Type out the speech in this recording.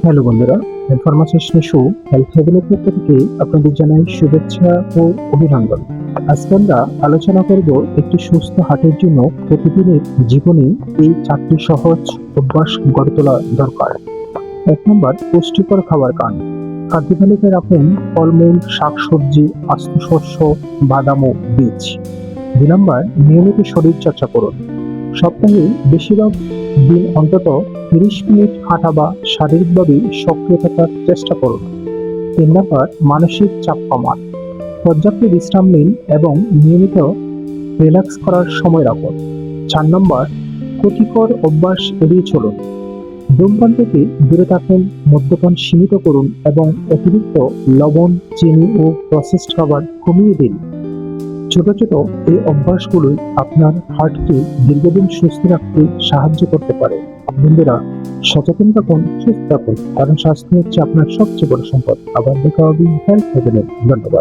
Hello বন্ধুরা, information show health হেভেনের পক্ষ থেকে আপনাদের জানাই শুভেচ্ছা ও অভিনন্দন। আজকে আমরা আলোচনা করব একটি সুস্থ হার্টের জন্য প্রতিদিনের জীবনে এই 4টি সহজ অভ্যাস গড়ে তোলা দরকার। 1 নম্বর, পুষ্টিকর খাবার খান। খাদ্য তালিকায় রাখুন ফলমূল, শাকসবজি, আস্ত শস্য, বাদাম ও বীজ। 2 নম্বর, নিয়মিত শরীর চর্চা করুন। সপ্তাহে বেশিরভাগ দিন অন্তত 30 মিনিট হাঁটা বা শারীরিকভাবে সক্রিয় থাকার চেষ্টা করুন। 3 নম্বর, মানসিক চাপ কমান। পর্যাপ্ত বিশ্রাম নিন এবং নিয়মিত রিল্যাক্স করার সময় রাখুন। 4 নম্বর, ক্ষতিকর অভ্যাস এড়িয়ে চলুন। ধূমপান থেকে দূরে থাকুন, মদ্যপান সীমিত করুন এবং অতিরিক্ত লবণ, চিনি ও প্রসেসড খাবার কমিয়ে দিন। ছোট ছোট এই অভ্যাসগুলোই আপনার হার্টকে দীর্ঘদিন সুস্থ রাখতে সাহায্য করতে পারে। বন্ধুরা, সচেতন থাকুন, সুস্থ থাকুন, কারণ স্বাস্থ্য হচ্ছে আপনার সবচেয়ে বড় সম্পদ। আবার দেখা হবে হেলথ হেভেনে। ধন্যবাদ।